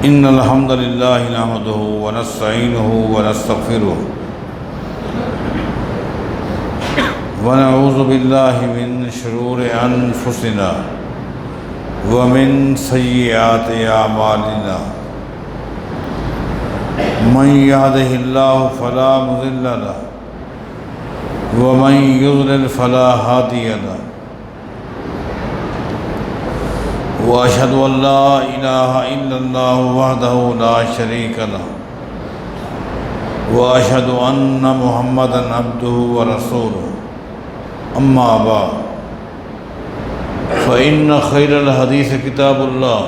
إن الحمد لله نحمده ونستعينه ونستغفره ونعوذ بالله من شرور أنفسنا ومن سيئات أعمالنا من يهده الله فلا مضل له ومن يضلل فلا هادي له وأشهد أن لا إله إلا الله وحده لا شريك له وأشهد أن محمدا عبده ورسوله أما بعد فإن خير الحديث كتاب الله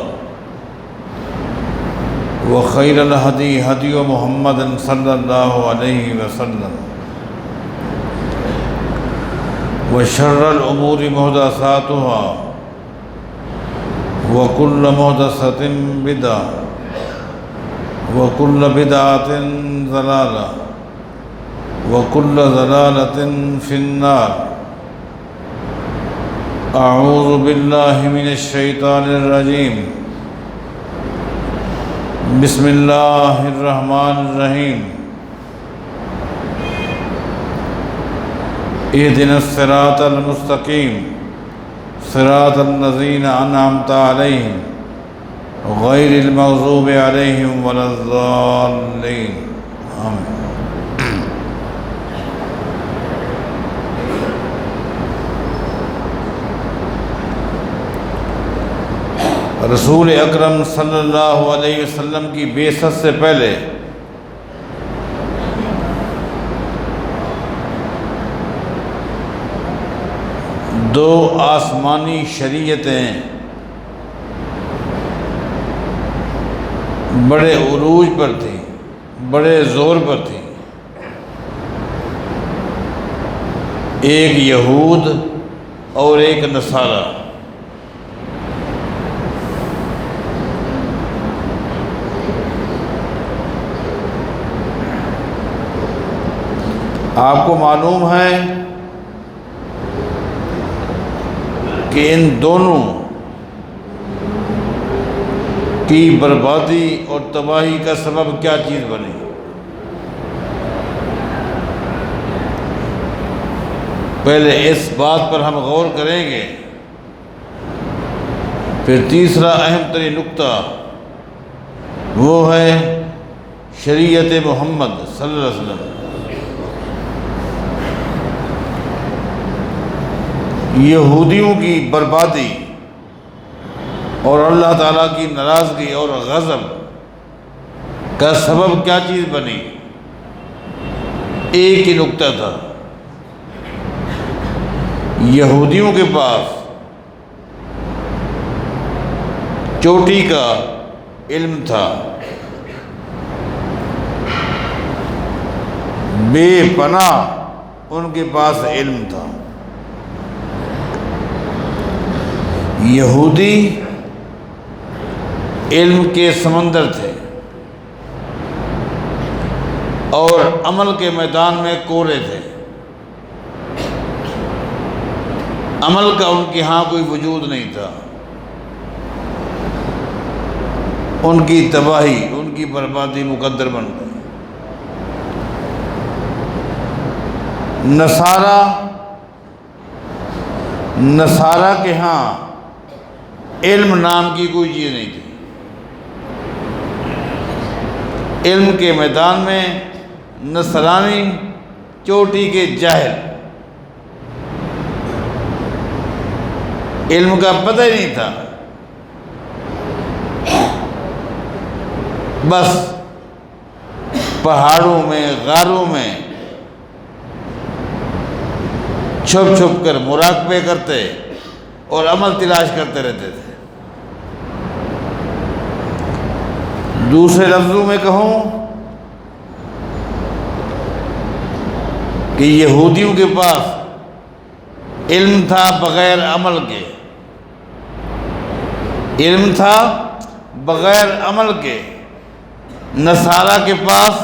وخير الهدي هدي محمد صلى الله عليه وسلم وشر الأمور محدثاتها وكل محدثة بدعة وكل بدعة ضلالة وكل ضلالة في النار أعوذ بالله من الشيطان الرجيم بسم الله الرحمن الرحيم اهدنا الصراط المستقيم صراط الذين أنعمت عليهم غير المغضوب عليهم ولا الضالين آمين۔ رسول اکرم صلی اللہ علیہ وسلم کی بعثت سے پہلے دو آسمانی شریعتیں بڑے عروج پر تھیں، بڑے زور پر تھیں۔ ایک یہود اور ایک نصارہ۔ آپ کو معلوم ہے کہ ان دونوں کی بربادی اور تباہی کا سبب کیا چیز بنی؟ پہلے اس بات پر ہم غور کریں گے، پھر تیسرا اہم ترین نقطہ وہ ہے شریعت محمد صلی اللہ علیہ وسلم۔ یہودیوں کی بربادی اور اللہ تعالیٰ کی ناراضگی اور غضب کا سبب کیا چیز بنی؟ ایک ہی نقطہ تھا، یہودیوں کے پاس چوٹی کا علم تھا، بے پناہ ان کے پاس علم تھا۔ یہودی علم کے سمندر تھے اور عمل کے میدان میں کورے تھے۔ عمل کا ان کے ہاں کوئی وجود نہیں تھا۔ ان کی تباہی، ان کی بربادی مقدر بن گئی۔ نصارہ کے ہاں علم نام کی کوئی چیز نہیں تھی۔ علم کے میدان میں نصرانی چوٹی کے جاہل، علم کا پتہ ہی نہیں تھا، بس پہاڑوں میں غاروں میں چھپ چھپ کر مراقبے کرتے اور عمل تلاش کرتے رہتے تھے۔ دوسرے لفظوں میں کہوں کہ یہودیوں کے پاس علم تھا بغیر عمل کے، علم تھا بغیر عمل کے۔ نصارہ کے پاس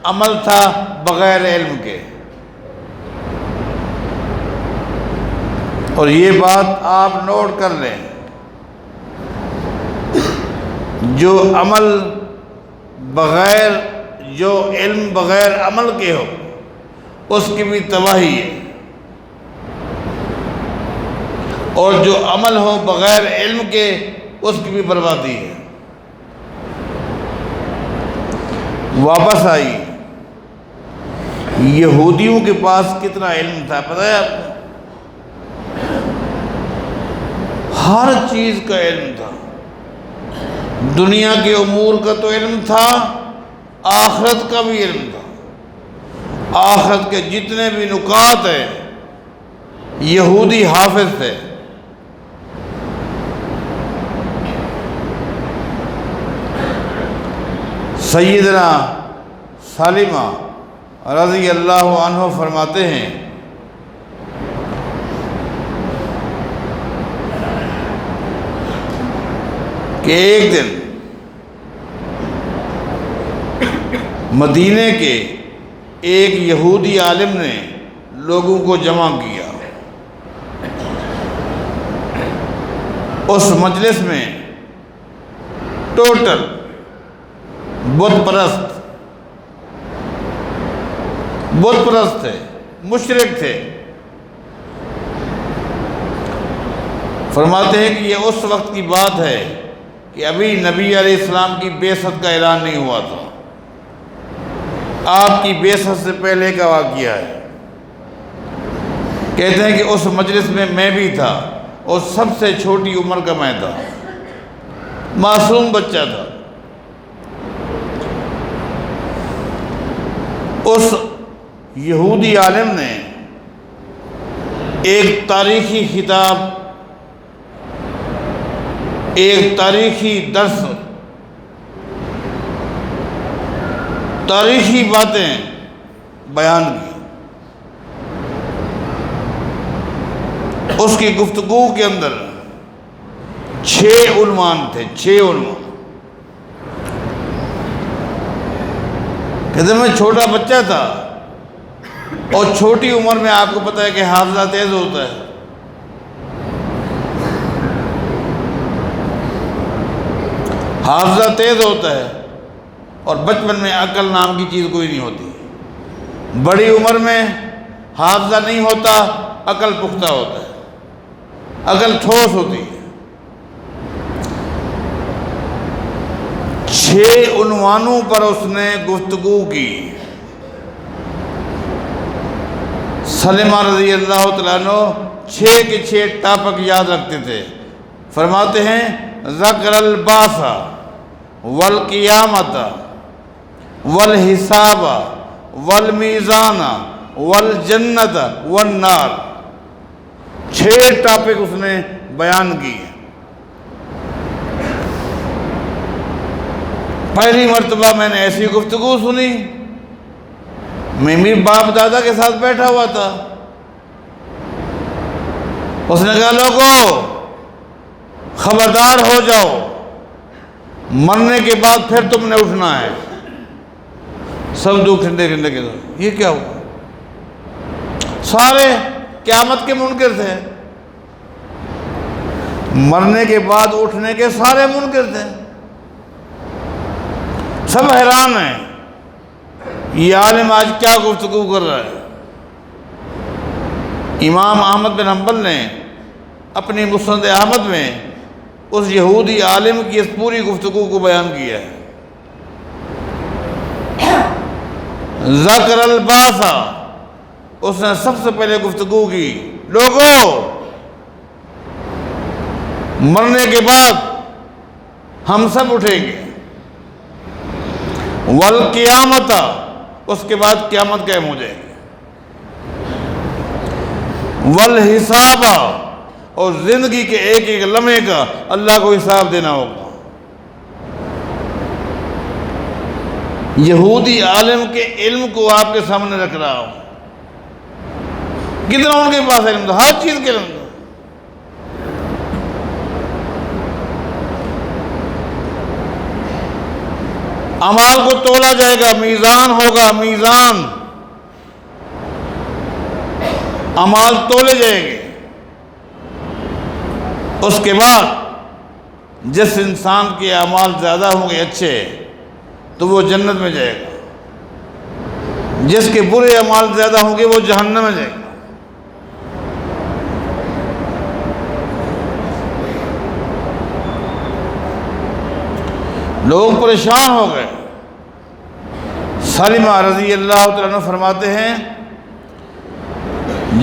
عمل تھا بغیر علم کے۔ اور یہ بات آپ نوٹ کر لیں، جو عمل بغیر جو علم بغیر عمل کے ہو اس کی بھی تباہی ہے، اور جو عمل ہو بغیر علم کے اس کی بھی بربادی ہے۔ واپس آئی، یہودیوں کے پاس کتنا علم تھا پتہ ہے آپ کو؟ ہر چیز کا علم تھا، دنیا کے امور کا تو علم تھا، آخرت کا بھی علم تھا۔ آخرت کے جتنے بھی نکات ہیں یہودی حافظ تھے۔ سیدنا سالمہ رضی اللہ عنہ فرماتے ہیں کہ ایک دن مدینے کے ایک یہودی عالم نے لوگوں کو جمع کیا۔ اس مجلس میں ٹوٹل بت پرست تھے، مشرک تھے۔ فرماتے ہیں کہ یہ اس وقت کی بات ہے کہ ابھی نبی علیہ السلام کی بعثت کا اعلان نہیں ہوا تھا، آپ کی بعثت سے پہلے کا واقعہ ہے۔ کہتے ہیں کہ اس مجلس میں میں بھی تھا، اور سب سے چھوٹی عمر کا میں تھا، معصوم بچہ تھا۔ اس یہودی عالم نے ایک تاریخی خطاب، ایک تاریخی درس، تاریخی باتیں بیان کی۔ اس کی گفتگو کے اندر 6 عنوان تھے، 6 عنوان۔ کہتے ہیں میں چھوٹا بچہ تھا، اور چھوٹی عمر میں آپ کو پتہ ہے کہ حافظہ تیز ہوتا ہے۔ حافظہ تیز ہوتا ہے، اور بچپن میں عقل نام کی چیز کوئی نہیں ہوتی۔ بڑی عمر میں حافظہ نہیں ہوتا، عقل پختہ ہوتا ہے، عقل ٹھوس ہوتی ہے۔ 6 عنوانوں پر اس نے گفتگو کی۔ سلمہ رضی اللہ تعالیٰ عنہ 6 کے 6 ٹاپک یاد رکھتے تھے۔ فرماتے ہیں ذکر البعث والقیامت والحساب والمیزان والجنت والنار، 6 ٹاپک اس نے بیان کیے۔ پہلی مرتبہ میں نے ایسی گفتگو سنی، میں بھی باپ دادا کے ساتھ بیٹھا ہوا تھا۔ اس نے کہا لوگو خبردار ہو جاؤ، مرنے کے بعد پھر تم نے اٹھنا ہے۔ سب دو کھنڈے کھنڈے کے ساتھ یہ کیا ہوا؟ سارے قیامت کے منکر تھے، مرنے کے بعد اٹھنے کے سارے منکر تھے۔ سب حیران ہیں یہ عالم آج کیا گفتگو کر رہا ہے۔ امام احمد بن حنبل نے اپنی مسند احمد میں اس یہودی عالم کی اس پوری گفتگو کو بیان کیا ہے۔ ذکر البعث، اس نے سب سے پہلے گفتگو کی، لوگوں مرنے کے بعد ہم سب اٹھیں گے۔ والقیامت، اس کے بعد قیامت قائم ہو جائے گی۔ والحساب، اور زندگی کے ایک ایک لمحے کا اللہ کو حساب دینا ہوگا۔ یہودی عالم کے علم کو آپ کے سامنے رکھ رہا ہوں، کتنا ان کے پاس علم تھا، ہر چیز کے علم تھا۔ اعمال کو تولا جائے گا، میزان ہوگا، میزان، اعمال تولے جائیں گے۔ اس کے بعد جس انسان کے اعمال زیادہ ہوں گے اچھے تو وہ جنت میں جائے گا، جس کے برے اعمال زیادہ ہوں گے وہ جہنم میں جائے گا۔ لوگ پریشان ہو گئے۔ سالمہ رضی اللہ تعالیٰ عنہ فرماتے ہیں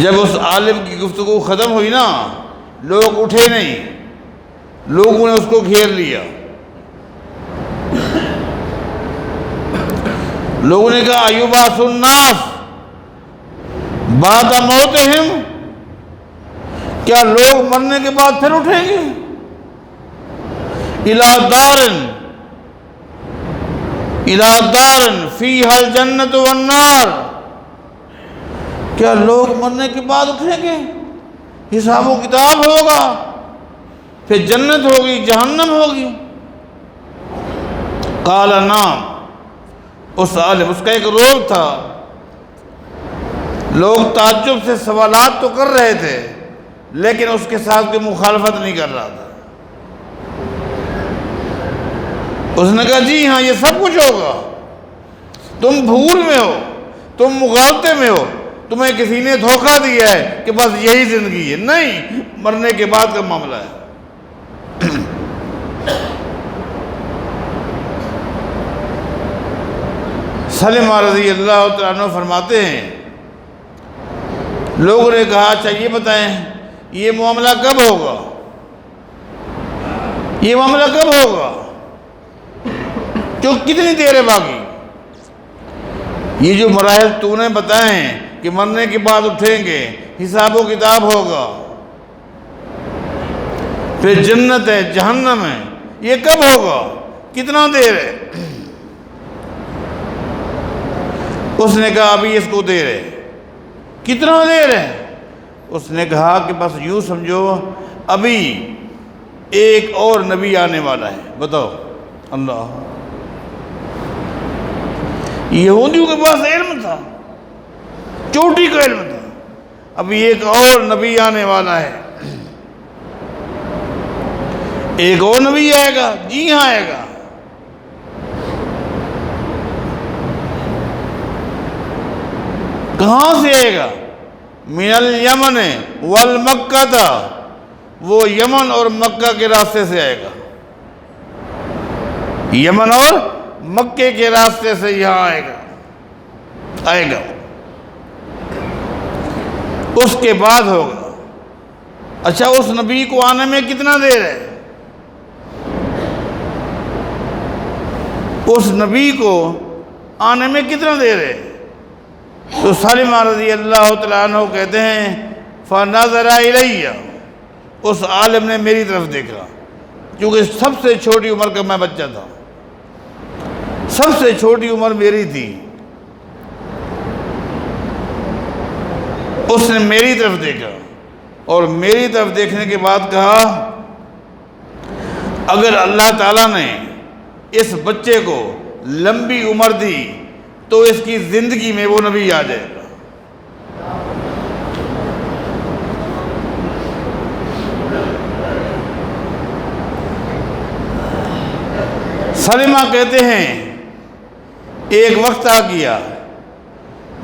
جب اس عالم کی گفتگو ختم ہوئی نا، لوگ اٹھے نہیں، لوگوں نے اس کو گھیر لیا۔ لوگوں نے کہا ایبعث الناس بعد موتہم، کیا لوگ مرنے کے بعد پھر اٹھیں گے؟ الی دار فیہا الجنۃ والنار، کیا لوگ مرنے کے بعد اٹھیں گے؟ حساب و کتاب ہوگا، پھر جنت ہوگی جہنم ہوگی؟ قال نعم، اس عالم، اس کا ایک رول تھا، لوگ تعجب سے سوالات تو کر رہے تھے لیکن اس کے ساتھ کوئی مخالفت نہیں کر رہا تھا۔ اس نے کہا جی ہاں یہ سب کچھ ہوگا، تم بھول میں ہو، تم مغالطے میں ہو، تمہیں کسی نے دھوکہ دیا ہے کہ بس یہی زندگی ہے، نہیں، مرنے کے بعد کا معاملہ ہے۔ سالمہ رضی اللہ تعالیٰ عنہ فرماتے ہیں لوگوں نے کہا اچھا یہ بتائیں یہ معاملہ کب ہوگا، یہ معاملہ کب ہوگا، جو کتنی دیر ہے باقی؟ یہ جو مراحل تو نے بتائے ہیں کہ مرنے کے بعد اٹھیں گے، حساب و کتاب ہوگا، پھر جنت ہے جہنم ہے، یہ کب ہوگا، کتنا دیر ہے؟ اس نے کہا ابھی اس کو دیر ہے۔ کتنا دیر ہے؟ اس نے کہا کہ بس یوں سمجھو ابھی ایک اور نبی آنے والا ہے۔ بتاؤ، اللہ، یہودیوں کے پاس علم تھا، چوٹی کا علم تھا، ابھی ایک اور نبی آنے والا ہے، ایک اور نبی آئے گا، جی ہاں آئے گا۔ کہاں سے آئے گا؟ من الیمن والمکہ، وہ یمن اور مکہ کے راستے سے آئے گا، یمن اور مکے کے راستے سے یہاں آئے گا، اس کے بعد ہوگا۔ اچھا اس نبی کو آنے میں کتنا دیر ہے؟ اس نبی کو آنے میں کتنا دیر ہے؟ تو سالمہ رضی اللہ تعالیٰ عنہ کہتے ہیں فَنَظَرَ إِلَيَّ، اس عالم نے میری طرف دیکھا، کیونکہ سب سے چھوٹی عمر کا میں بچہ تھا، سب سے چھوٹی عمر میری تھی، اس نے میری طرف دیکھا اور میری طرف دیکھنے کے بعد کہا اگر اللہ تعالیٰ نے اس بچے کو لمبی عمر دی تو اس کی زندگی میں وہ نبی آ جائے گا۔ سالمہ کہتے ہیں ایک وقت آ گیا،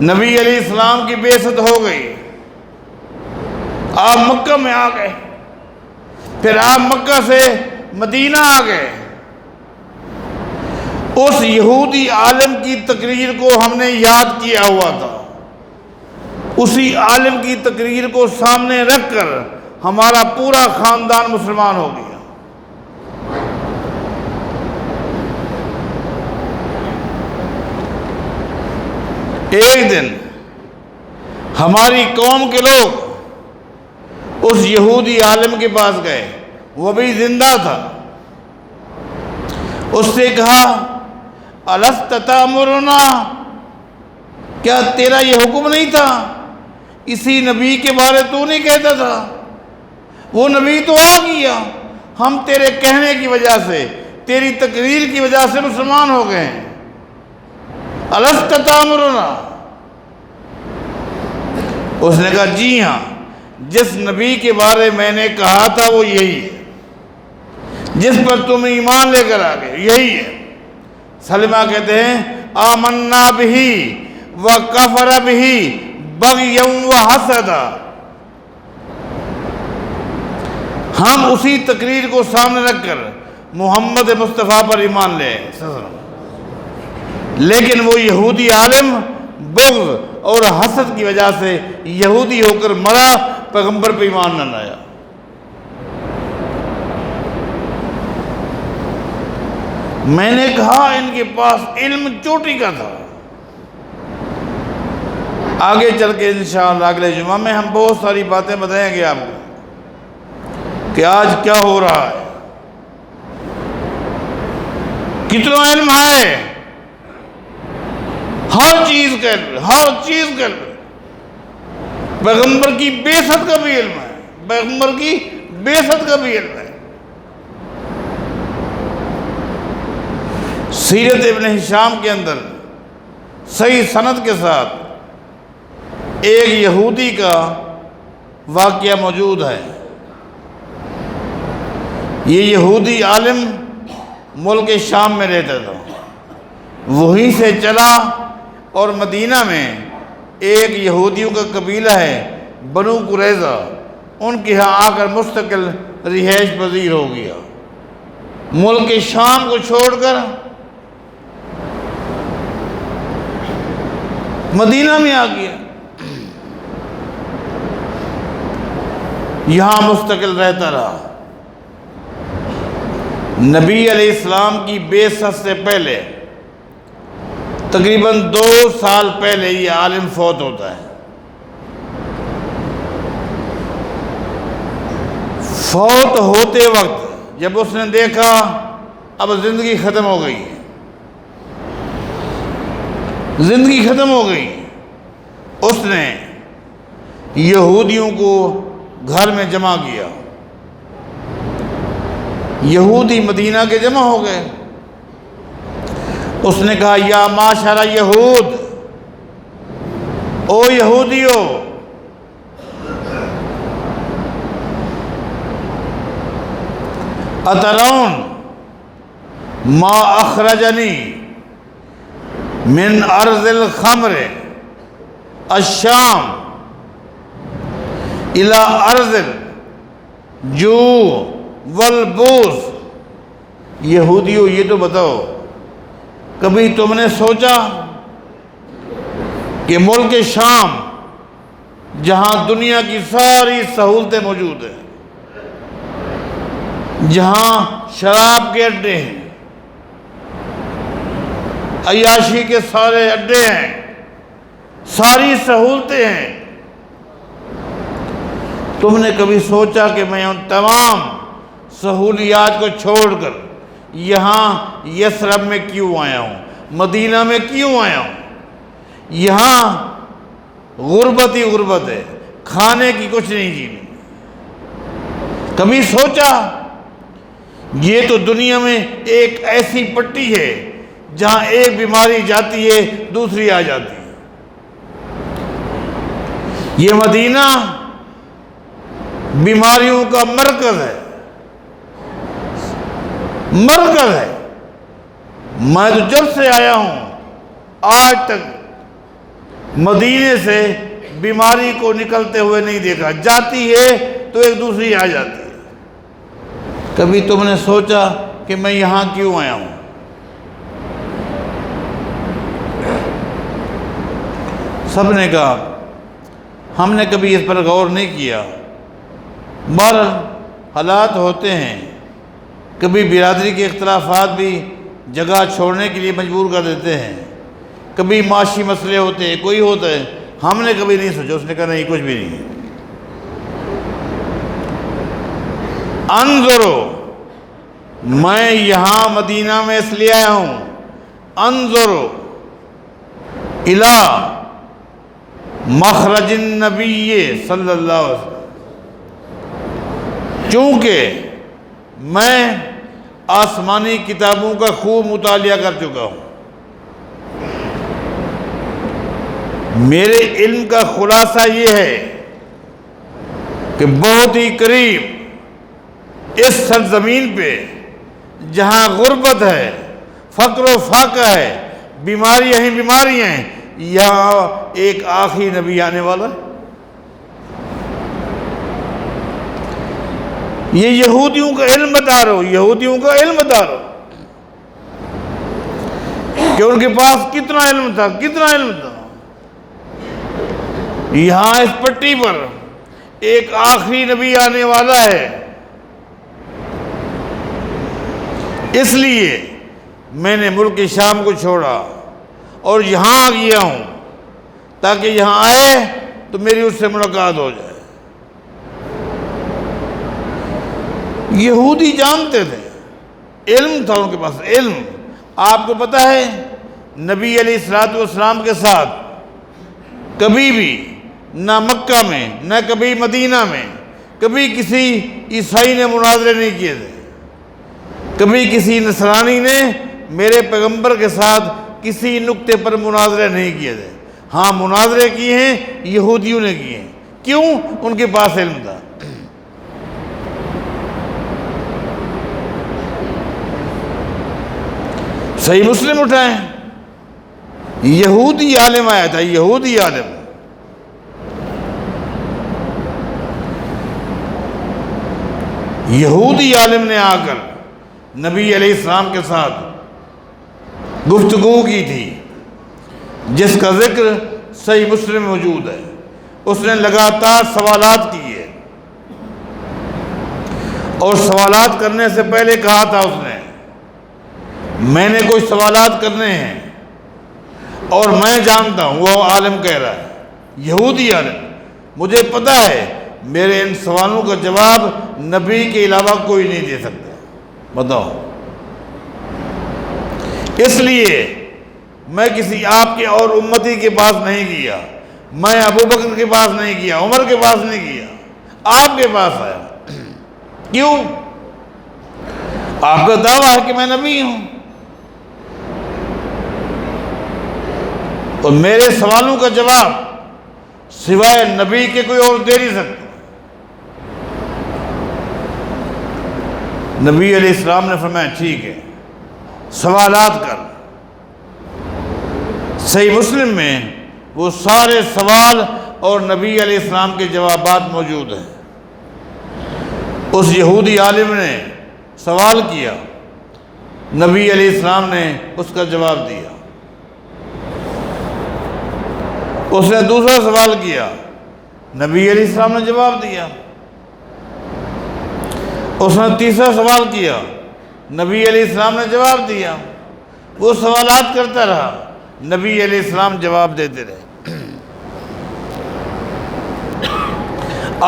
نبی علیہ السلام کی بعثت ہو گئی، آپ مکہ میں آ گئے، پھر آپ مکہ سے مدینہ آ گئے۔ اس یہودی عالم کی تقریر کو ہم نے یاد کیا ہوا تھا، اسی عالم کی تقریر کو سامنے رکھ کر ہمارا پورا خاندان مسلمان ہو گیا۔ ایک دن ہماری قوم کے لوگ اس یہودی عالم کے پاس گئے، وہ بھی زندہ تھا، اس سے کہا الست تأمرنا، کیا تیرا یہ حکم نہیں تھا، اسی نبی کے بارے تو نہیں کہتا تھا، وہ نبی تو آ گیا، ہم تیرے کہنے کی وجہ سے، تیری تقریر کی وجہ سے مسلمان ہو گئے ہیں، الست تأمرنا۔ اس نے کہا جی ہاں، جس نبی کے بارے میں نے کہا تھا وہ یہی ہے، جس پر تم ایمان لے کر آگے، یہی ہے۔ سلمہ کہتے ہیں آمنا بہی وکفر بہی بغیا وحسدا، ہم اسی تقریر کو سامنے رکھ کر محمد مصطفیٰ پر ایمان لے آئے، لیکن وہ یہودی عالم بغض اور حسد کی وجہ سے یہودی ہو کر مرا، پیغمبر پہ ایمان نہ لایا۔ میں نے کہا ان کے پاس علم چوٹی کا تھا۔ آگے چل کے انشاءاللہ اگلے جمعہ میں ہم بہت ساری باتیں بتائیں گے آپ کو کہ آج کیا ہو رہا ہے، کتنا علم ہے، ہر چیز کا علم، ہر چیز کا علم۔ پیغمبر کی بعثت کا بھی علم ہے، پیغمبر کی بعثت کا بھی علم ہے۔ سیرت ابن ہشام کے اندر صحیح سند کے ساتھ ایک یہودی کا واقعہ موجود ہے۔ یہ یہودی عالم ملک شام میں رہتا تھا، وہیں سے چلا اور مدینہ میں ایک یہودیوں کا قبیلہ ہے بنو قریظہ، ان کے ہاں آ کر مستقل رہائش پذیر ہو گیا۔ ملک شام کو چھوڑ کر مدینہ میں آ گیا، یہاں مستقل رہتا رہا۔ نبی علیہ السلام کی بعثت سے پہلے تقریباً 2 سال پہلے یہ عالم فوت ہوتا ہے۔ فوت ہوتے وقت جب اس نے دیکھا اب زندگی ختم ہو گئی، زندگی ختم ہو گئی، اس نے یہودیوں کو گھر میں جمع کیا۔ یہودی مدینہ کے جمع ہو گئے۔ اس نے کہا یا معاشر یہود، او یہودیو، اترون ما اخرجنی من ارض الخمر الشام الى ارض الجوع والبوس۔ یہودیو یہ تو بتاؤ، کبھی تم نے سوچا کہ ملک شام جہاں دنیا کی ساری سہولتیں موجود ہیں، جہاں شراب کے اڈے ہیں، عیاشی کے سارے اڈے ہیں، ساری سہولتیں ہیں، تم نے کبھی سوچا کہ میں ان تمام سہولیات کو چھوڑ کر یہاں یثرب میں کیوں آیا ہوں، مدینہ میں کیوں آیا ہوں؟ یہاں غربت ہی غربت ہے، کھانے کی کچھ نہیں چیز۔ کبھی سوچا یہ تو دنیا میں ایک ایسی پٹی ہے جہاں ایک بیماری جاتی ہے دوسری آ جاتی ہے۔ یہ مدینہ بیماریوں کا مرکز ہے، مرکز ہے۔ میں تو جب سے آیا ہوں آج تک مدینے سے بیماری کو نکلتے ہوئے نہیں دیکھا، جاتی ہے تو ایک دوسری آ جاتی ہے۔ کبھی تم نے سوچا کہ میں یہاں کیوں آیا ہوں؟ سب نے کہا ہم نے کبھی اس پر غور نہیں کیا۔ بہرحال حالات ہوتے ہیں، کبھی برادری کے اختلافات بھی جگہ چھوڑنے کے لیے مجبور کر دیتے ہیں، کبھی معاشی مسئلے ہوتے ہیں، کوئی ہوتا ہے۔ ہم نے کبھی نہیں سوچا، اس نے کہا نہیں کچھ بھی نہیں ہے۔ انظرو، میں یہاں مدینہ میں اس لیے آیا ہوں، انظرو الی مخرج النبی صلی اللہ علیہ وسلم، چونکہ میں آسمانی کتابوں کا خوب مطالعہ کر چکا ہوں، میرے علم کا خلاصہ یہ ہے کہ بہت ہی قریب اس سرزمین پہ جہاں غربت ہے، فقر و فاقہ ہے، بیماریاں ہیں، بیماریاں ہیں، یہاں ایک آخری نبی آنے والا ہے۔ یہ یہودیوں کا علم بتا رہا ہو، یہودیوں کا علم بتا رہا ہو کہ ان کے پاس کتنا علم تھا، کتنا علم تھا۔ یہاں اس پٹی پر ایک آخری نبی آنے والا ہے، اس لیے میں نے ملک شام کو چھوڑا اور یہاں آ گیا ہوں تاکہ یہاں آئے تو میری اس سے ملاقات ہو جائے۔ یہودی جانتے تھے، علم تھا ان کے پاس، علم۔ آپ کو پتہ ہے نبی علیہ الصلوۃ والسلام کے ساتھ کبھی بھی نہ مکہ میں نہ کبھی مدینہ میں کبھی کسی عیسائی نے مناظرے نہیں کیے تھے، کبھی کسی نصرانی نے میرے پیغمبر کے ساتھ کسی نقطے پر مناظرے نہیں کیے تھے۔ ہاں مناظرے کیے ہیں، یہودیوں نے کیے ہیں۔ کیوں؟ ان کے پاس علم تھا۔ صحیح مسلم اٹھائیں، یہودی عالم آیا تھا، یہودی عالم۔ یہودی عالم نے آ کر نبی علیہ السلام کے ساتھ گفتگو کی تھی، جس کا ذکر صحیح مسلم میں موجود ہے۔ اس نے لگاتار سوالات کیے اور سوالات کرنے سے پہلے کہا تھا اس نے، میں نے کوئی سوالات کرنے ہیں اور میں جانتا ہوں، وہ عالم کہہ رہا ہے، یہودی عالم، مجھے پتہ ہے میرے ان سوالوں کا جواب نبی کے علاوہ کوئی نہیں دے سکتا، بتاؤ۔ اس لیے میں کسی آپ کے اور امتی کے پاس نہیں گیا، میں ابو بکر کے پاس نہیں گیا، عمر کے پاس نہیں گیا، آپ کے پاس آیا۔ کیوں؟ آپ کا دعویٰ ہے کہ میں نبی ہوں اور میرے سوالوں کا جواب سوائے نبی کے کوئی اور دے نہیں سکتا۔ نبی علیہ السلام نے فرمایا ٹھیک ہے، سوالات کر۔ صحیح مسلم میں وہ سارے سوال اور نبی علیہ السلام کے جوابات موجود ہیں۔ اس یہودی عالم نے سوال کیا، نبی علیہ السلام نے اس کا جواب دیا۔ اس نے دوسرا سوال کیا، نبی علیہ السلام نے جواب دیا۔ اس نے تیسرا سوال کیا، نبی علیہ السلام نے جواب دیا۔ وہ سوالات کرتا رہا، نبی علیہ السلام جواب دیتے رہے۔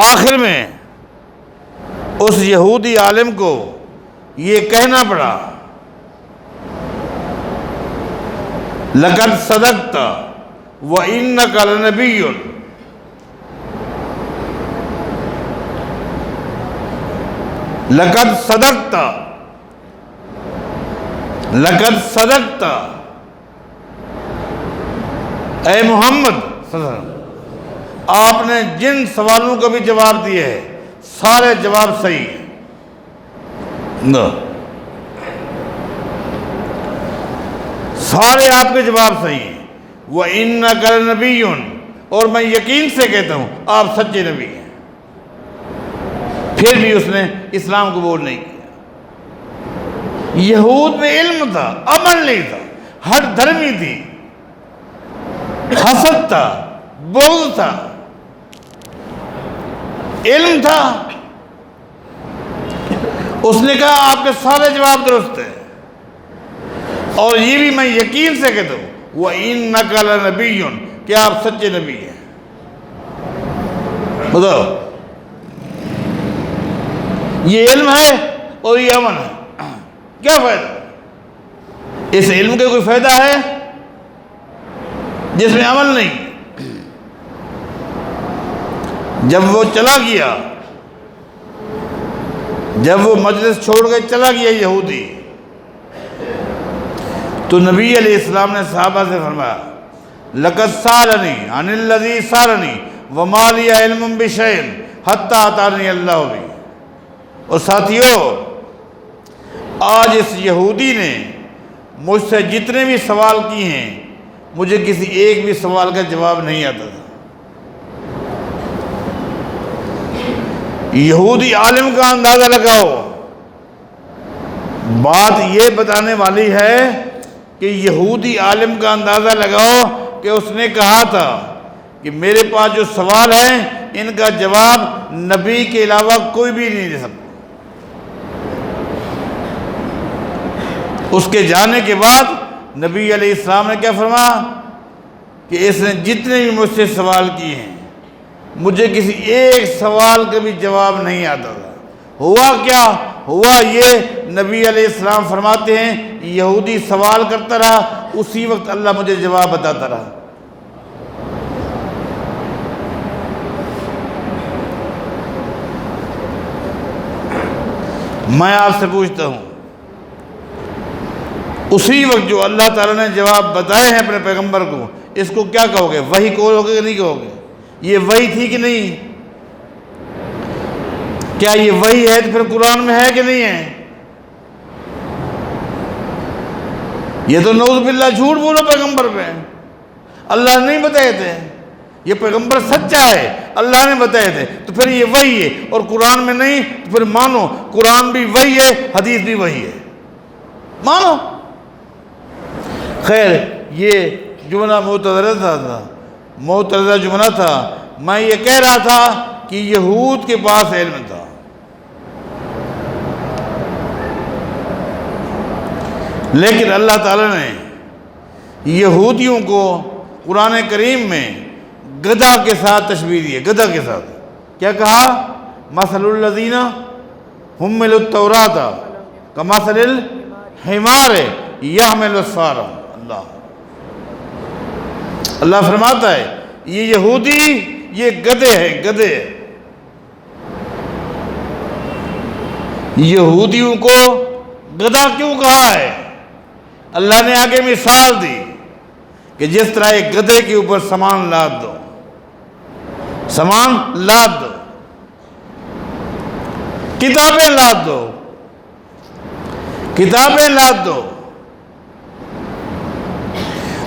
آخر میں اس یہودی عالم کو یہ کہنا پڑا، لَقَدْ صَدَقْتَ وَإِنَّكَ لَنَبِيٌّ۔ لَقَدْ صَدَقْتَ، لَقَدْ صَدَقْتَ، اے محمد صلی اللہ علیہ وسلم، آپ نے جن سوالوں کا بھی جواب دیے ہیں سارے جواب صحیح ہیں، سارے آپ کے جواب صحیح ہیں۔ وَإِنَّكَ لَنَبِيٌّ، اور میں یقین سے کہتا ہوں آپ سچے نبی ہیں۔ پھر بھی اس نے اسلام قبول نہیں کیا۔ یہود میں علم تھا، عمل نہیں تھا، ہر دھرمی تھی، حسد تھا، بغض تھا، علم تھا۔ اس نے کہا آپ کے سارے جواب درست ہیں، اور یہ بھی میں یقین سے کہتا ہوں وَإِنَّكَ لَنَبِيٌّ، کہ آپ سچے نبی ہیں۔ بتاؤ، یہ علم ہے اور یہ عمل ہے، کیا فائدہ؟ اس علم کا کوئی فائدہ ہے جس میں عمل نہیں؟ جب وہ چلا گیا، جب وہ مجلس چھوڑ کے چلا گیا یہودی، تو نبی علیہ السلام نے صحابہ سے فرمایا، لَقَدْ سَأَلَنِي عَنِ الَّذِي سَأَلَنِي وَمَا لِيَ عِلْمٌ بِشَيْءٍ حَتَّىٰ أَتَانِيَ اللَّهُ بِهِ۔ اور ساتھیو، آج اس یہودی نے مجھ سے جتنے بھی سوال کیے ہیں مجھے کسی ایک بھی سوال کا جواب نہیں آتا تھا۔ یہودی عالم کا اندازہ لگاؤ، بات یہ بتانے والی ہے کہ یہودی عالم کا اندازہ لگاؤ کہ اس نے کہا تھا کہ میرے پاس جو سوال ہیں ان کا جواب نبی کے علاوہ کوئی بھی نہیں دے سکتا۔ اس کے جانے کے بعد نبی علیہ السلام نے کیا فرمایا کہ اس نے جتنے بھی مجھ سے سوال کیے ہیں مجھے کسی ایک سوال کا بھی جواب نہیں آتا تھا۔ ہوا کیا؟ ہوا یہ، نبی علیہ السلام فرماتے ہیں یہودی سوال کرتا رہا، اسی وقت اللہ مجھے جواب بتاتا رہا۔ میں آپ سے پوچھتا ہوں، اسی وقت جو اللہ تعالیٰ نے جواب بتائے ہیں اپنے پیغمبر کو، اس کو کیا کہو گے؟ وحی کہو گے کہ نہیں کہو گے؟ یہ وحی تھی کہ نہیں؟ کیا یہ وحی ہے تو پھر قرآن میں ہے کہ نہیں ہے؟ یہ تو نعوذ باللہ جھوٹ بولو پیغمبر پہ، اللہ نے نہیں بتائے تھے، یہ پیغمبر سچا ہے، اللہ نے بتائے تھے، تو پھر یہ وحی ہے، اور قرآن میں نہیں تو پھر مانو قرآن بھی وحی ہے، حدیث بھی وحی ہے، مانو۔ خیر، یہ جملہ معترضہ جملہ تھا۔ میں یہ کہہ رہا تھا کہ یہود کے پاس علم تھا، لیکن اللہ تعالیٰ نے یہودیوں کو قرآن کریم میں گدھا کے ساتھ تشبیہ دی ہے، گدھا کے ساتھ۔ کیا کہا؟ مثل الذین حملوا التوراۃ کمثل الحمار یحمل اسفارا۔ اللہ فرماتا ہے یہ یہودی یہ گدھے ہیں، گدھے۔ یہودیوں کو گدھا کیوں کہا ہے؟ اللہ نے آگے مثال دی کہ جس طرح ایک گدھے کے اوپر سامان لاد دو، سامان لاد دو، کتابیں لاد دو، کتابیں لاد دو،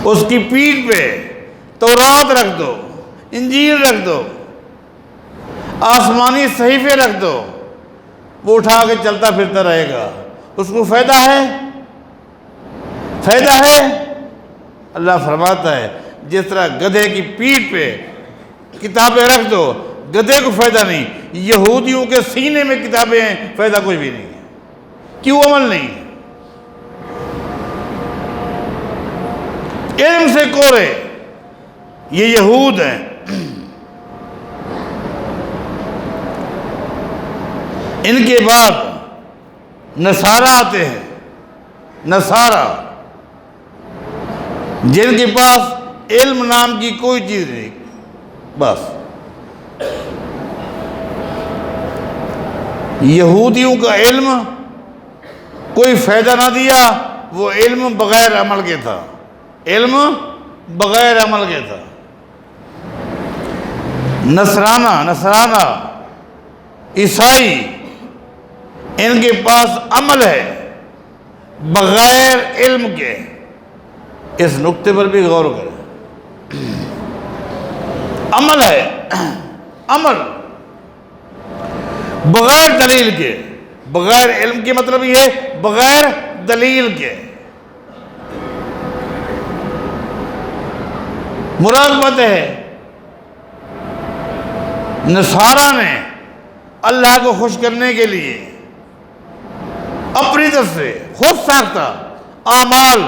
اس کی پیٹھ پہ تورات رکھ دو، انجیل رکھ دو، آسمانی صحیفے رکھ دو، وہ اٹھا کے چلتا پھرتا رہے گا، اس کو فائدہ ہے؟ فائدہ ہے؟ اللہ فرماتا ہے جس طرح گدھے کی پیٹھ پہ کتابیں رکھ دو گدھے کو فائدہ نہیں، یہودیوں کے سینے میں کتابیں ہیں، فائدہ کوئی بھی نہیں ہے۔ کیوں عمل نہیں؟ علم سے کورے، یہ یہود ہیں۔ ان کے بعد نصارہ آتے ہیں، نصارہ جن کے پاس علم نام کی کوئی چیز نہیں، بس یہودیوں کا علم کوئی فائدہ نہ دیا، وہ علم بغیر عمل کے تھا، علم بغیر عمل کے تھا۔ نصرانہ عیسائی ان کے پاس عمل ہے بغیر علم کے۔ اس نقطے پر بھی غور کریں، عمل ہے، عمل بغیر دلیل کے، بغیر علم کے مطلب یہ ہے بغیر دلیل کے۔ مراقبت ہے۔ نصارہ نے اللہ کو خوش کرنے کے لیے اپنی طرف سے خود ساختہ اعمال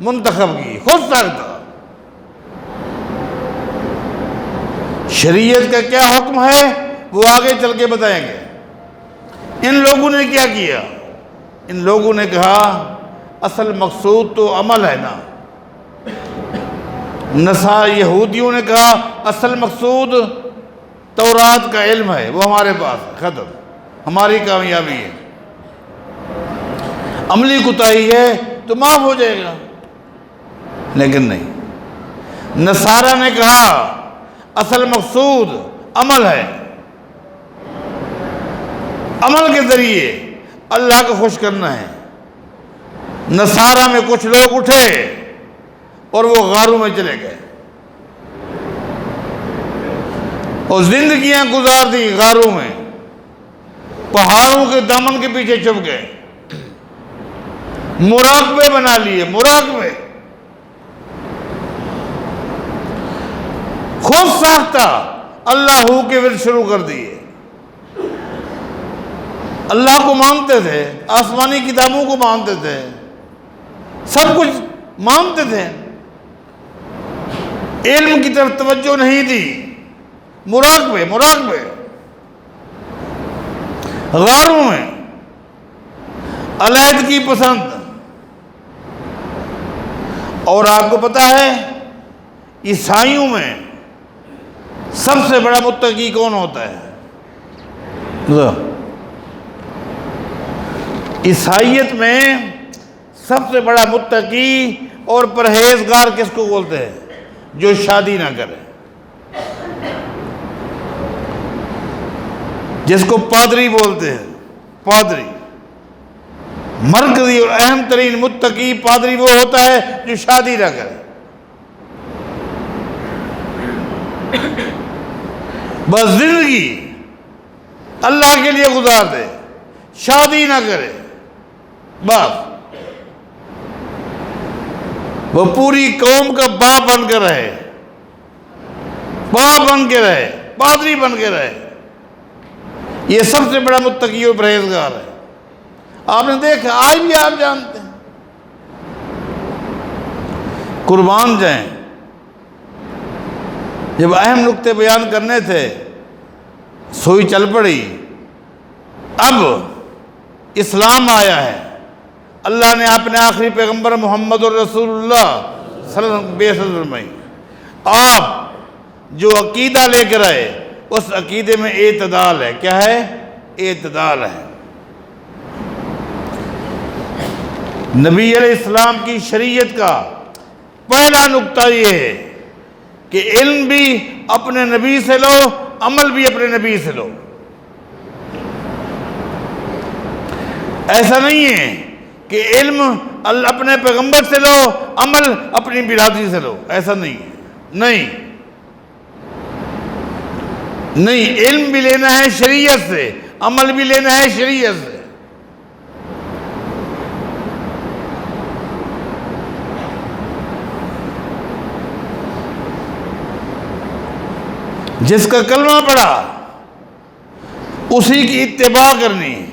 منتخب کی، خود ساختہ۔ شریعت کا کیا حکم ہے وہ آگے چل کے بتائیں گے۔ ان لوگوں نے کیا کیا؟ ان لوگوں نے کہا اصل مقصود تو عمل ہے نا۔ یہودیوں نے کہا اصل مقصود تورات کا علم ہے، وہ ہمارے پاس ہے، ختم، ہماری کامیابی ہے، عملی کوتاہی ہے تو معاف ہو جائے گا۔ لیکن نہیں، نصارہ نے کہا اصل مقصود عمل ہے، عمل کے ذریعے اللہ کو خوش کرنا ہے۔ نصارہ میں کچھ لوگ اٹھے اور وہ غاروں میں چلے گئے اور زندگیاں گزار دی غاروں میں، پہاڑوں کے دامن کے پیچھے چھپ گئے، مراقبے بنا لیے، مراقبے، خود ساختہ اللہ کے ورد شروع کر دیے۔ اللہ کو مانتے تھے، آسمانی کتابوں کو مانتے تھے، سب کچھ مانتے تھے، علم کی طرف توجہ نہیں دی، مراقبے مراقبے، غاروں میں، علیحدگی پسند۔ اور آپ کو پتا ہے عیسائیوں میں سب سے بڑا متقی کون ہوتا ہے؟ عیسائیت میں سب سے بڑا متقی اور پرہیزگار کس کو بولتے ہیں؟ جو شادی نہ کرے، جس کو پادری بولتے ہیں، پادری۔ مرکزی اور اہم ترین متقی پادری وہ ہوتا ہے جو شادی نہ کرے، بس زندگی اللہ کے لیے گزار دے، شادی نہ کرے، بس وہ پوری قوم کا باپ بن کے رہے، باپ بن کے رہے، پادری بن کے رہے۔ یہ سب سے بڑا متقی اور پرہیزگار ہے۔ آپ نے دیکھا، آج بھی آپ جانتے ہیں، قربان جائیں، جب اہم نکتے بیان کرنے تھے سوئی چل پڑی۔ اب اسلام آیا ہے، اللہ نے اپنے آخری پیغمبر محمد الرسول اللہ صلی اللہ علیہ وسلم بعثت فرمائی۔ آپ جو عقیدہ لے کر آئے اس عقیدے میں اعتدال ہے۔ کیا ہے؟ اعتدال ہے۔ نبی علیہ السلام کی شریعت کا پہلا نقطہ یہ ہے کہ علم بھی اپنے نبی سے لو، عمل بھی اپنے نبی سے لو۔ ایسا نہیں ہے کہ علم اپنے پیغمبر سے لو، عمل اپنی برادری سے لو، ایسا نہیں ہے، نہیں نہیں، علم بھی لینا ہے شریعت سے، عمل بھی لینا ہے شریعت سے۔ جس کا کلمہ پڑھا اسی کی اتباع کرنی ہے۔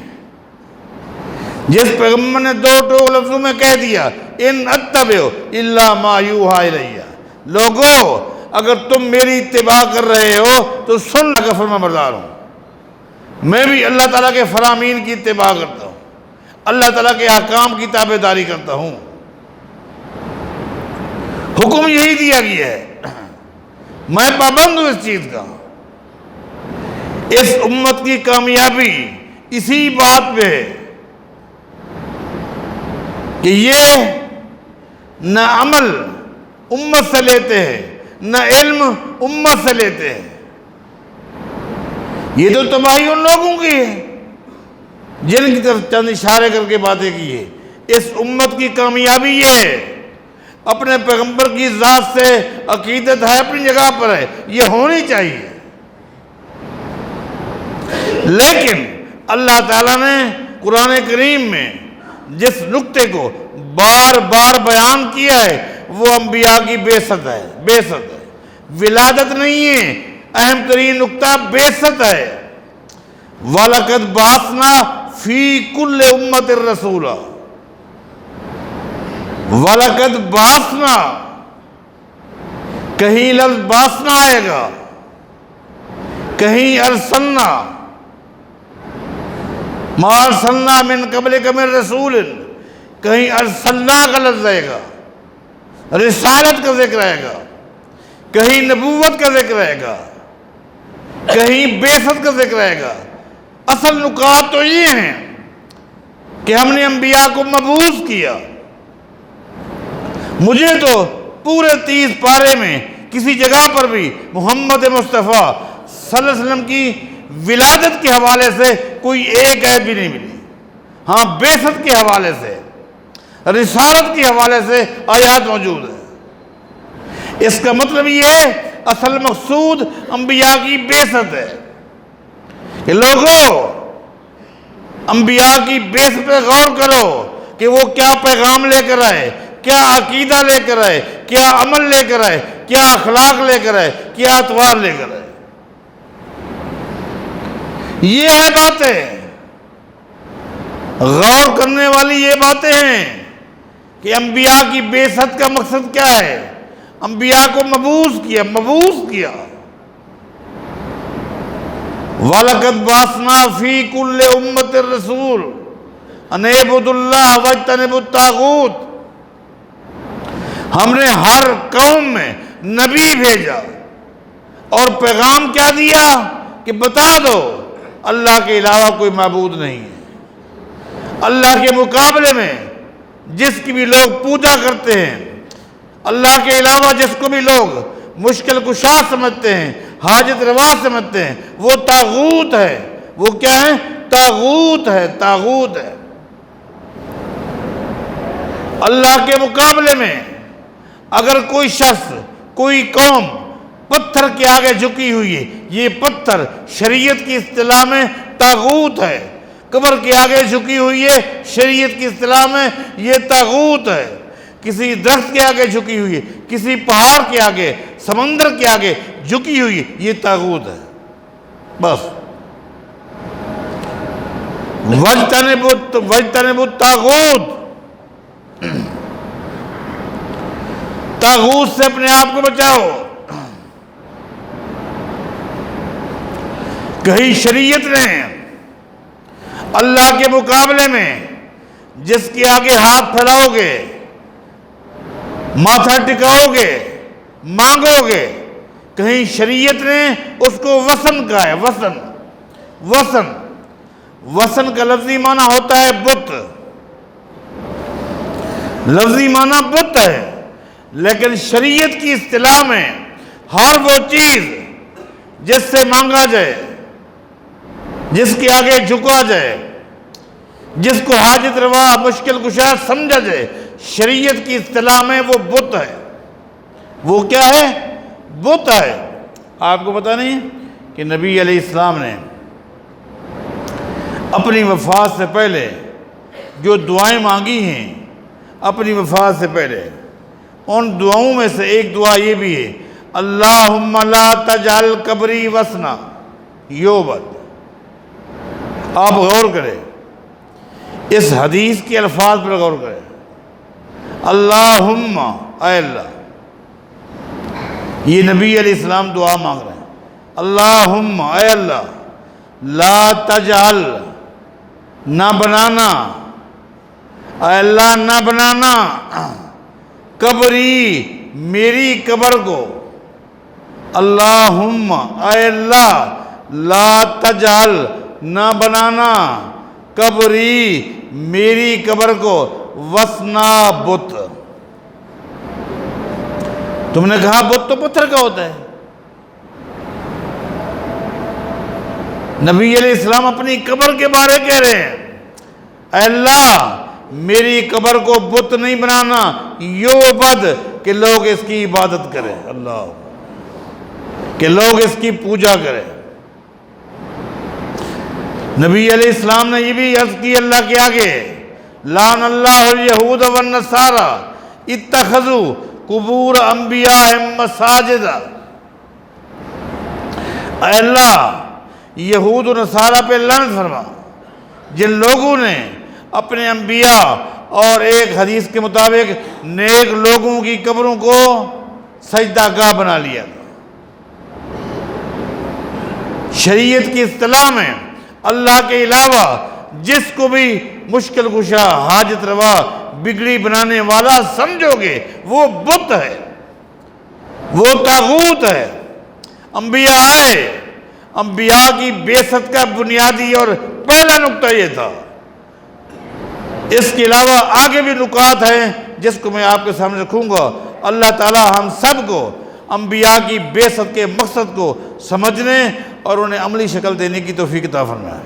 جس پیغمبر نے دو ٹوک لفظوں میں کہہ دیا، ان اتبع الا ما یوحی الی، لوگو اگر تم میری اتباع کر رہے ہو تو سن اللہ کا فرما بردار ہوں۔ میں بھی اللہ تعالیٰ کے فرامین کی اتباع کرتا ہوں، اللہ تعالیٰ کے احکام کی تابع داری کرتا ہوں۔ حکم یہی دیا گیا ہے، میں پابند ہوں اس چیز کا۔ اس امت کی کامیابی اسی بات پہ ہے کہ یہ نہ عمل امت سے لیتے ہیں، نہ علم امت سے لیتے ہیں۔ یہ تو تباہی ان لوگوں کی ہے جن کی طرف چند اشارے کر کے باتیں کی ہے۔ اس امت کی کامیابی یہ ہے، اپنے پیغمبر کی ذات سے عقیدت ہے، اپنی جگہ پر ہے، یہ ہونی چاہیے۔ لیکن اللہ تعالیٰ نے قرآن کریم میں جس نقطے کو بار بار بیان کیا ہے وہ انبیاء کی بعثت ہے، بعثت ہے، ولادت نہیں ہے۔ اہم ترین نقطہ بعثت ہے۔ وَلَقَدْ بَعَثْنَا فِي كُلِّ أُمَّةٍ رَسُولًا، وَلَقَدْ بَعَثْنَا، کہیں لفظ بَعَثْنَا آئے گا، کہیں ارسلنا، مَا أَرْسَلْنَا مِن قَبْلِكَ مِن رَسُولٍ، کہیں ارسلنا کا لفظ آئے گا، رسالت کا ذکر آئے گا، کہیں نبوت کا ذکر آئے گا، کہیں بعثت کا ذکر آئے گا۔ اصل نکات تو یہ ہیں کہ ہم نے انبیاء کو مبعوث کیا۔ مجھے تو پورے 30 پارے میں کسی جگہ پر بھی محمد مصطفیٰ صلی اللہ علیہ وسلم کی ولادت کے حوالے سے کوئی ایک آیت بھی نہیں ملی۔ ہاں بعثت کے حوالے سے رسالت کے حوالے سے آیات موجود ہیں۔ اس کا مطلب یہ ہے اصل مقصود انبیاء کی بعثت ہے کہ لوگوں انبیاء کی بعثت پہ غور کرو کہ وہ کیا پیغام لے کر آئے، کیا عقیدہ لے کر آئے، کیا عمل لے کر آئے، کیا اخلاق لے کر آئے، کیا اطوار لے کر آئے۔ یہ ہے باتیں، غور کرنے والی یہ باتیں ہیں کہ انبیاء کی بعثت کا مقصد کیا ہے۔ انبیاء کو مبعوث کیا۔ وَلَقَدْ بَعَثْنَا فِي كُلِّ أُمَّةٍ رَسُولًا أَنِ اعْبُدُوا اللَّهَ وَاجْتَنِبُوا الطَّاغُوتَ۔ ہم نے ہر قوم میں نبی بھیجا اور پیغام کیا دیا کہ بتا دو اللہ کے علاوہ کوئی معبود نہیں ہے۔ اللہ کے مقابلے میں جس کی بھی لوگ پوجا کرتے ہیں، اللہ کے علاوہ جس کو بھی لوگ مشکل کشا سمجھتے ہیں، حاجت روا سمجھتے ہیں، وہ طاغوت ہے۔ وہ کیا ہے؟ طاغوت ہے۔ اللہ کے مقابلے میں اگر کوئی شخص، کوئی قوم پتھر کے آگے جھکی ہوئی ہے، یہ پتھر شریعت کی اصطلاح میں طاغوت ہے۔ قبر کے آگے جھکی ہوئی ہے، شریعت کی اصطلاح میں یہ طاغوت ہے۔ کسی درخت کے آگے جھکی ہوئی ہے، کسی پہاڑ کے آگے، سمندر کے آگے جھکی ہوئی ہے، یہ طاغوت ہے۔ بس وَاجْتَنِبُوا الطَّاغُوتَ، طاغوت سے اپنے آپ کو بچاؤ۔ کہیں شریعت نے اللہ کے مقابلے میں جس کے آگے ہاتھ پھیلاؤ گے، ماتھا ٹکاؤ گے، مانگو گے، کہیں شریعت نے اس کو وثن کہا ہے۔ وثن کا لفظی معنی ہوتا ہے بت، لفظی معنی بت ہے، لیکن شریعت کی اصطلاح میں ہر وہ چیز جس سے مانگا جائے، جس کے آگے جھکا جائے، جس کو حاجت روا مشکل کشا سمجھا جائے، شریعت کی اصطلاح میں وہ بت ہے۔ وہ کیا ہے؟ بت ہے۔ آپ کو پتہ نہیں کہ نبی علیہ السلام نے اپنی وفات سے پہلے جو دعائیں مانگی ہیں، اپنی وفات سے پہلے، ان دعاؤں میں سے ایک دعا یہ بھی ہے، اللہم لا تجعل قبری وثنا یعبد۔ آپ غور کریں، اس حدیث کے الفاظ پر غور کریں۔ اللہم، اے اللہ، یہ نبی علیہ السلام دعا مانگ رہے ہیں، اللہم، اے اللہ، لا تجعل، نہ بنانا، اے اللہ نہ بنانا، قبری، میری قبر کو، اللہم، اے اللہ، لا تجعل، نہ بنانا، قبری، میری قبر کو، وثنا، بت۔ تم نے کہا بت تو پتھر کا ہوتا ہے۔ نبی علیہ السلام اپنی قبر کے بارے کہہ رہے ہیں، اے اللہ میری قبر کو بت نہیں بنانا، یعبد، کہ لوگ اس کی عبادت کریں، اللہ، کہ لوگ اس کی پوجا کریں۔ نبی علیہ السلام نے یہ بھی عرض کی اللہ کے آگے، لعن اللہ الیہود والنصارى اتخذوا قبور انبیاء مساجد۔ اے اللہ یہود و نصارہ پہ لعنت فرما، جن لوگوں نے اپنے انبیاء اور ایک حدیث کے مطابق نیک لوگوں کی قبروں کو سجدہ گاہ بنا لیا۔ شریعت کی اصطلاح میں اللہ کے علاوہ جس کو بھی مشکل کشا، حاجت روا، بگڑی بنانے والا سمجھو گے، وہ بت ہے، وہ طاغوت ہے۔ انبیاء آئے، انبیاء کی بعثت کا بنیادی اور پہلا نقطہ یہ تھا۔ اس کے علاوہ آگے بھی نکات ہیں جس کو میں آپ کے سامنے رکھوں گا۔ اللہ تعالی ہم سب کو انبیاء کی بعثت کے مقصد کو سمجھنے اور انہیں عملی شکل دینے کی توفیق عطا فرمائے۔